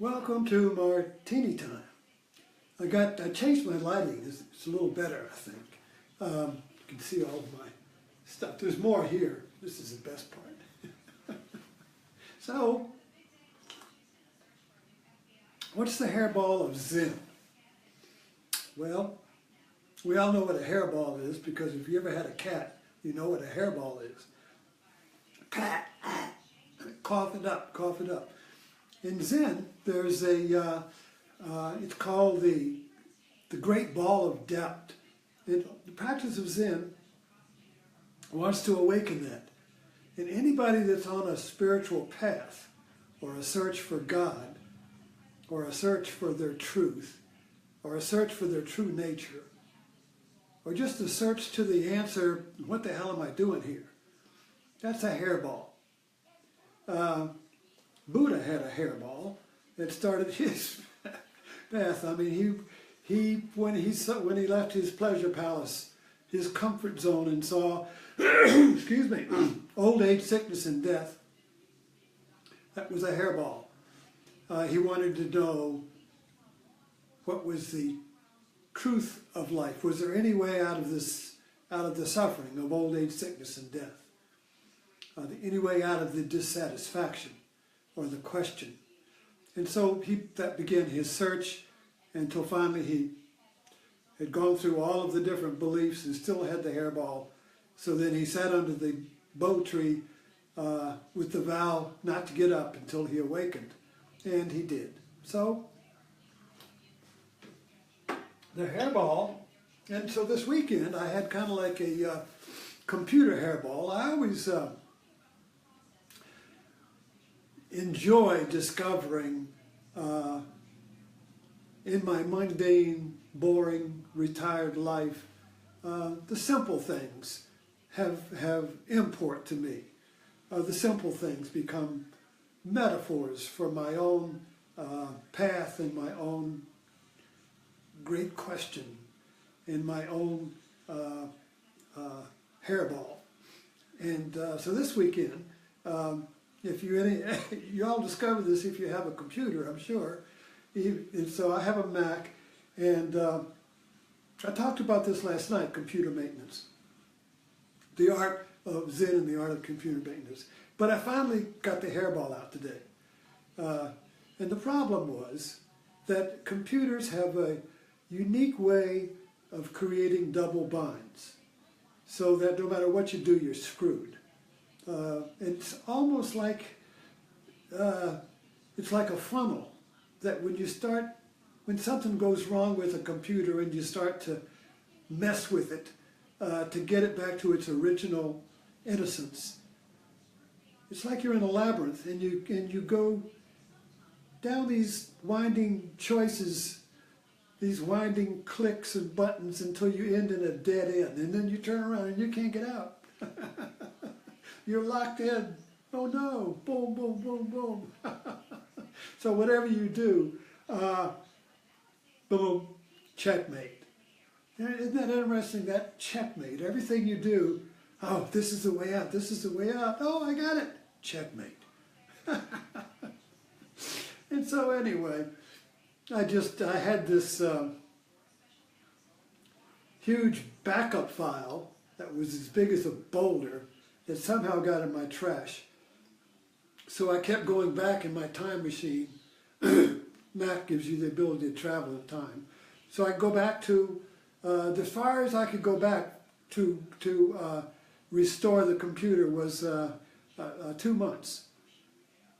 Welcome to Martini Time. I changed my lighting. It's a little better, I think. You can see all of my stuff. There's more here. This is the best part. So, what's the hairball of Zen? Well, we all know what a hairball is because if you ever had a cat, you know what a hairball is. Cat, cough it up, cough it up. In Zen, there's a, it's called the Great Ball of Doubt. And the practice of Zen wants to awaken that. And anybody that's on a spiritual path, or a search for God, or a search for their truth, or a search for their true nature, or just a search to the answer, what the hell am I doing here? That's a hairball. Buddha had a hairball that started his path. I mean, when he left his pleasure palace, his comfort zone, and saw, excuse me, old age, sickness, and death, that was a hairball. He wanted to know what was the truth of life. Was there any way out of the suffering of old age, sickness, and death? Any way out of the dissatisfaction or the question? And so that began his search until finally he had gone through all of the different beliefs and still had the hairball. So then he sat under the bo tree with the vow not to get up until he awakened. And he did. So the hairball, and so this weekend I had kind of like a computer hairball. I always enjoy discovering in my mundane, boring, retired life, the simple things have import to me. The simple things become metaphors for my own path and my own great question and my own hairball. And so this weekend, if you all discover this if you have a computer, I'm sure. And so I have a Mac, and I talked about this last night, computer maintenance. The art of Zen and the art of computer maintenance. But I finally got the hairball out today. And the problem was that computers have a unique way of creating double binds, so that no matter what you do, you're screwed. It's almost like it's like a funnel that when something goes wrong with a computer and you start to mess with it to get it back to its original innocence, it's like you're in a labyrinth and you go down these winding choices, these winding clicks and buttons until you end in a dead end, and then you turn around and you can't get out. You're locked in. Oh no, boom, boom, boom, boom. So whatever you do, boom, checkmate. Isn't that interesting, that checkmate? Everything you do, oh, this is the way out, this is the way out. Oh, I got it, checkmate. And so anyway, I had this huge backup file that was as big as a boulder that somehow got in my trash. So I kept going back in my time machine. Mac gives you the ability to travel in time. So I go back to, as far as I could go back to restore the computer was 2 months.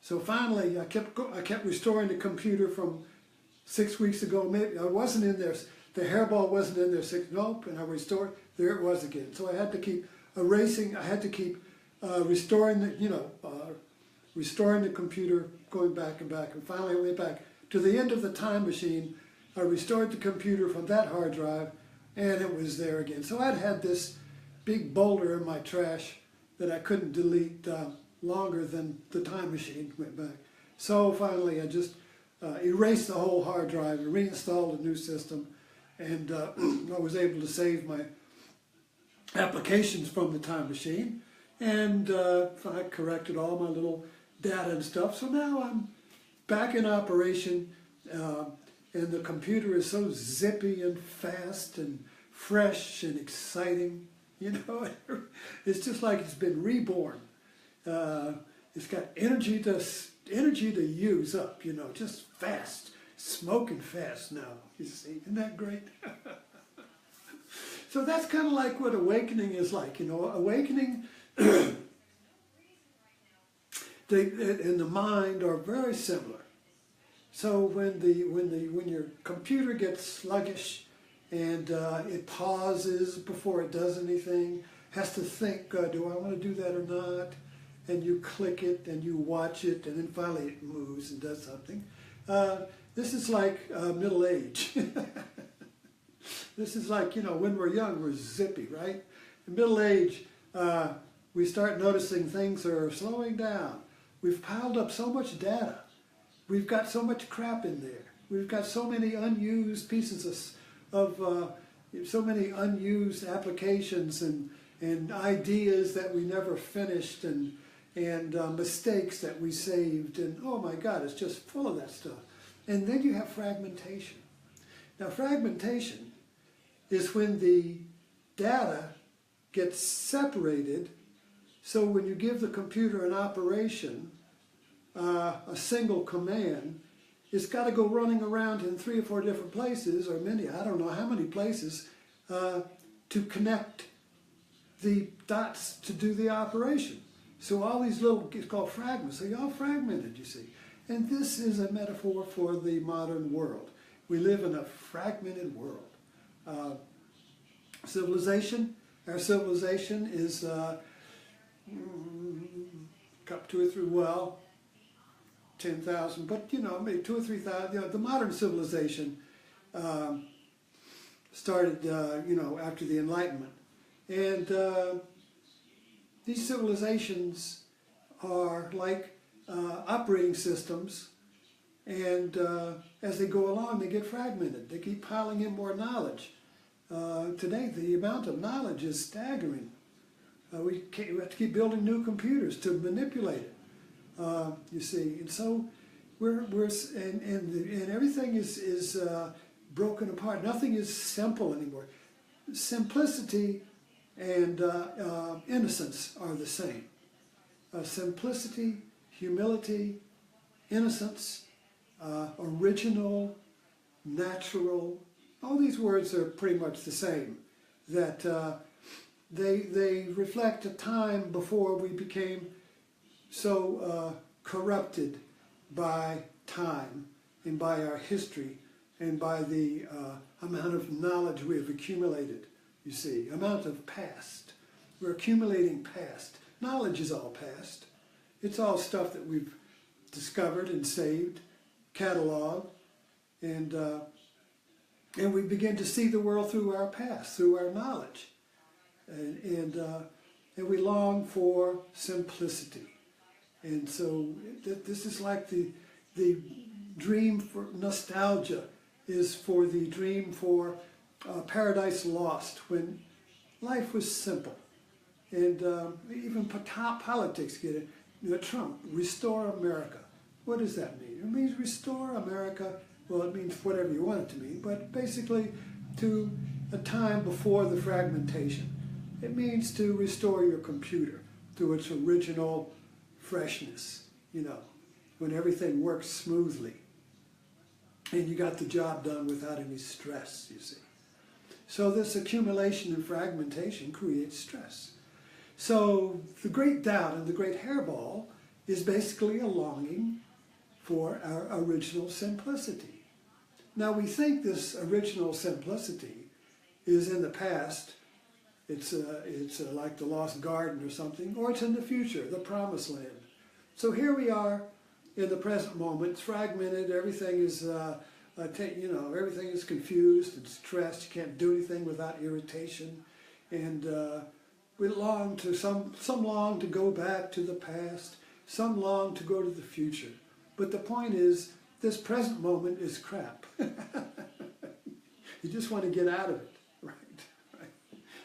So finally I kept restoring the computer from 6 weeks ago. Maybe I wasn't in there, the hairball wasn't in there nope, and I restored, there it was again. So I had to keep erasing, I had to keep restoring the computer, going back and back, and finally I went back to the end of the time machine. I restored the computer from that hard drive, and it was there again. So I'd had this big boulder in my trash that I couldn't delete longer than the time machine went back. So finally I just erased the whole hard drive and reinstalled a new system, and I was able to save my applications from the time machine, and I corrected all my little data and stuff. So now back in operation, and the computer is so zippy and fast and fresh and exciting. You know, it's just like it's been reborn. It's got energy to use up. You know, just fast, smoking fast now. You see, isn't that great? So that's kind of like what awakening is like. You know, awakening. They and the mind are very similar. So when your computer gets sluggish and it pauses before it does anything, has to think, do I want to do that or not? And you click it and you watch it, and then finally it moves and does something. This is like middle age. This is like, you know, when we're young, we're zippy, right? In middle age, we start noticing things are slowing down. We've piled up so much data. We've got so much crap in there. We've got so many unused pieces of so many unused applications and ideas that we never finished, and mistakes that we saved, and oh my God, it's just full of that stuff. And then you have fragmentation. Now fragmentation is when the data gets separated. So when you give the computer an operation, a single command, it's got to go running around in 3 or 4 different places, or many, I don't know how many places, to connect the dots to do the operation. So all these little, it's called fragments, so you're all fragmented, you see. And this is a metaphor for the modern world. We live in a fragmented world. Civilization, our civilization is up 2 or 3, well, 10,000, but you know, maybe 2 or 3,000. You know, the modern civilization started, you know, after the Enlightenment, and these civilizations are like operating systems, and as they go along, they get fragmented. They keep piling in more knowledge. Today, the amount of knowledge is staggering. We have to keep building new computers to manipulate it. You see, and so and everything is broken apart. Nothing is simple anymore. Simplicity and innocence are the same. Simplicity, humility, innocence, original, natural. All these words are pretty much the same. That they reflect a time before we became so corrupted by time and by our history and by the amount of knowledge we have accumulated, you see, amount of past. We're accumulating past. Knowledge is all past. It's all stuff that we've discovered and saved, cataloged, and we begin to see the world through our past, through our knowledge. And we long for simplicity. And so this is like the dream for nostalgia is for the dream for Paradise Lost, when life was simple. And even politics get it. You know, Trump, restore America. What does that mean? It means restore America. Well, it means whatever you want it to mean, but basically to a time before the fragmentation. It means to restore your computer to its original freshness, you know, when everything works smoothly and you got the job done without any stress, you see. So this accumulation and fragmentation creates stress. So the great doubt and the great hairball is basically a longing for our original simplicity. Now we think this original simplicity is in the past. It's like the lost garden or something, or it's in the future, the promised land. So here we are in the present moment. It's fragmented. Everything is, you know, everything is confused and stressed. You can't do anything without irritation, and we long to some long to go back to the past, some long to go to the future. But the point is, this present moment is crap. You just want to get out of it.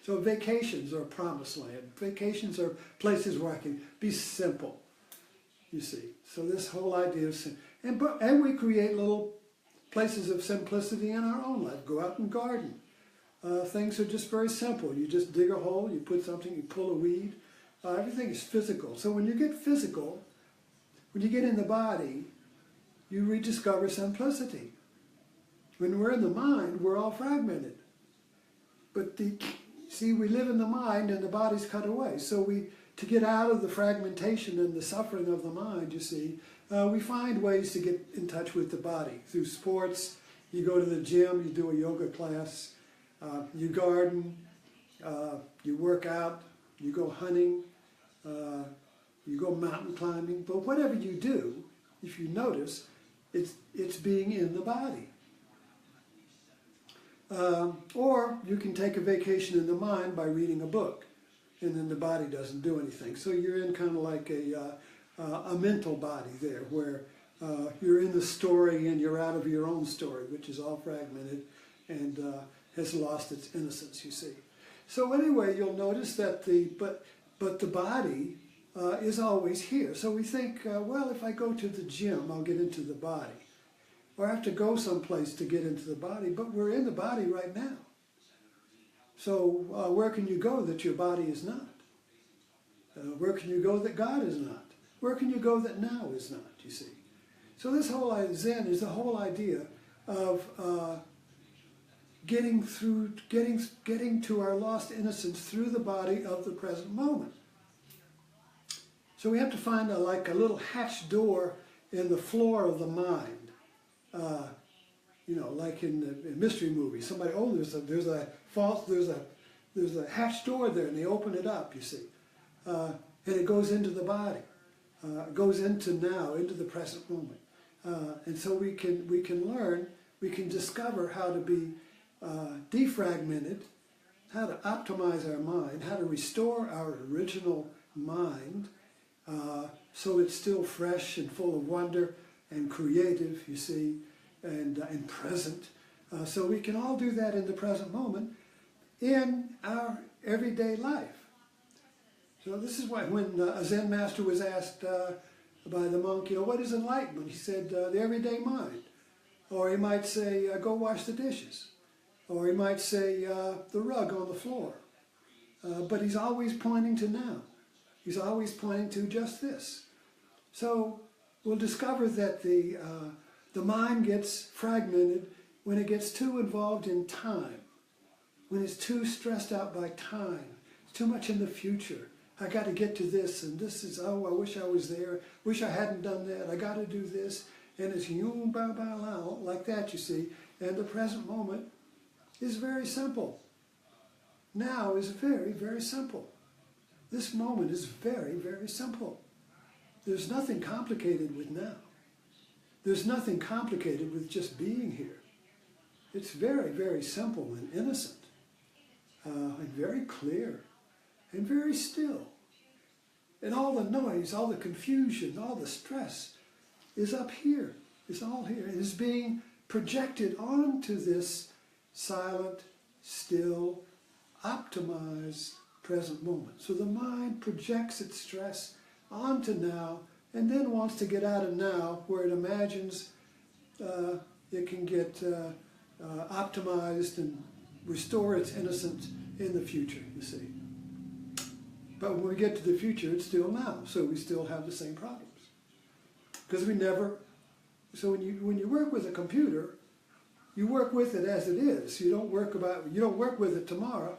So vacations are a promised land. Vacations are places where I can be simple, you see. So this whole idea of And we create little places of simplicity in our own life. Go out and garden. Things are just very simple. You just dig a hole, you put something, you pull a weed. Everything is physical. So when you get physical, when you get in the body, you rediscover simplicity. When we're in the mind, we're all fragmented. But see, we live in the mind and the body's cut away. So to get out of the fragmentation and the suffering of the mind, you see, we find ways to get in touch with the body. Through sports, you go to the gym, you do a yoga class, you garden, you work out, you go hunting, you go mountain climbing. But whatever you do, if you notice, it's being in the body. Or you can take a vacation in the mind by reading a book, and then the body doesn't do anything. So you're in kind of like a mental body there, where you're in the story and you're out of your own story, which is all fragmented and has lost its innocence, you see. So anyway, you'll notice that but the body is always here. So we think, well, if I go to the gym, I'll get into the body. Or I have to go someplace to get into the body, but we're in the body right now. So where can you go that your body is not? Where can you go that God is not? Where can you go that now is not, you see? So this whole Zen is the whole idea of getting to our lost innocence through the body of the present moment. So we have to find like a little hatch door in the floor of the mind. Like in the mystery movie, somebody, there's a hatch door there, and they open it up, you see, and it goes into the body, goes into now, into the present moment, and so we can learn, we can discover how to be defragmented, how to optimize our mind, how to restore our original mind, so it's still fresh and full of wonder and creative, you see, and present. So we can all do that in the present moment in our everyday life. So this is why when a Zen master was asked by the monk, what is enlightenment? He said, the everyday mind. Or he might say, go wash the dishes. Or he might say, the rug on the floor. But he's always pointing to now. He's always pointing to just this. So we'll discover that the mind gets fragmented when it gets too involved in time, when it's too stressed out by time, it's too much in the future. I got to get to this, and this is, I wish I was there, wish I hadn't done that, I got to do this, and it's yum, ba, ba, la, like that, you see. And the present moment is very simple. Now is very, very simple. This moment is very, very simple. There's nothing complicated with now. There's nothing complicated with just being here. It's very, very simple and innocent, and very clear, and very still. And all the noise, all the confusion, all the stress is up here. It's all here. It is being projected onto this silent, still, optimized present moment. So the mind projects its stress onto now, and then wants to get out of now, where it imagines it can get optimized and restore its innocence in the future, you see. But when we get to the future, it's still now, so we still have the same problems. Because we never, so when you work with a computer, you work with it as it is. You don't work with it tomorrow.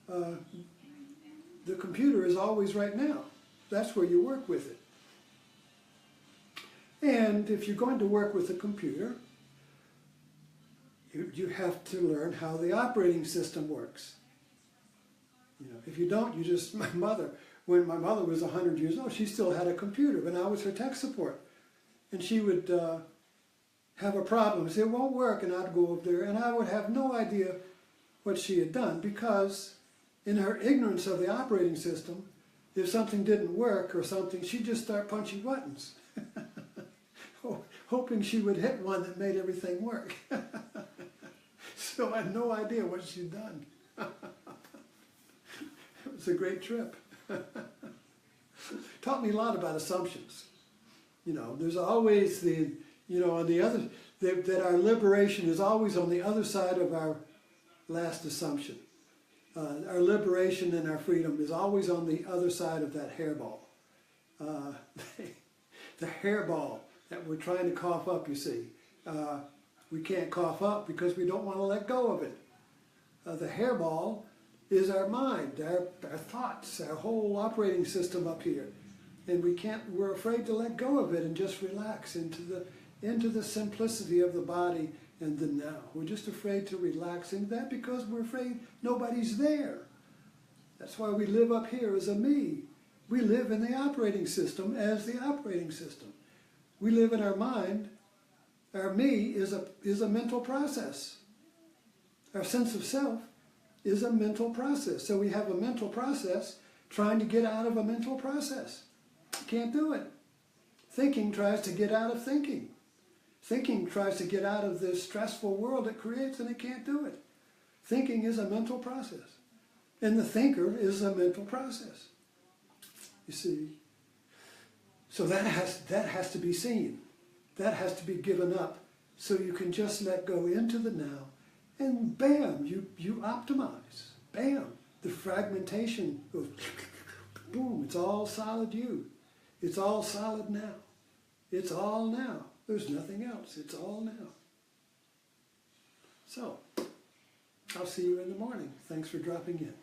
The computer is always right now. That's where you work with it. And if you're going to work with a computer, you have to learn how the operating system works. If you don't, my mother, when my mother was 100 years old, she still had a computer, but I was her tech support. And she would have a problem, say, it won't work, and I'd go over there, and I would have no idea what she had done, because in her ignorance of the operating system, if something didn't work or something, she'd just start punching buttons, hoping she would hit one that made everything work. So I had no idea what she'd done. It was a great trip. Taught me a lot about assumptions. There's always the You know, on the other, that our liberation is always on the other side of our last assumption. Our liberation and our freedom is always on the other side of that hairball. The hairball that we're trying to cough up, you see. We can't cough up because we don't want to let go of it. The hairball is our mind, our thoughts, our whole operating system up here. And we're afraid to let go of it and just relax into the simplicity of the body and the now. We're just afraid to relax into that because we're afraid nobody's there. That's why we live up here as a me. We live in the operating system as the operating system. We live in our mind. Our me is a mental process. Our sense of self is a mental process. So we have a mental process trying to get out of a mental process. Can't do it. Thinking tries to get out of thinking. Thinking tries to get out of this stressful world it creates, and it can't do it. Thinking is a mental process. And the thinker is a mental process. You see? So that has to be seen. That has to be given up so you can just let go into the now, and bam, you optimize. Bam, the fragmentation goes, boom, it's all solid you. It's all solid now. It's all now. There's nothing else. It's all now. So, I'll see you in the morning. Thanks for dropping in.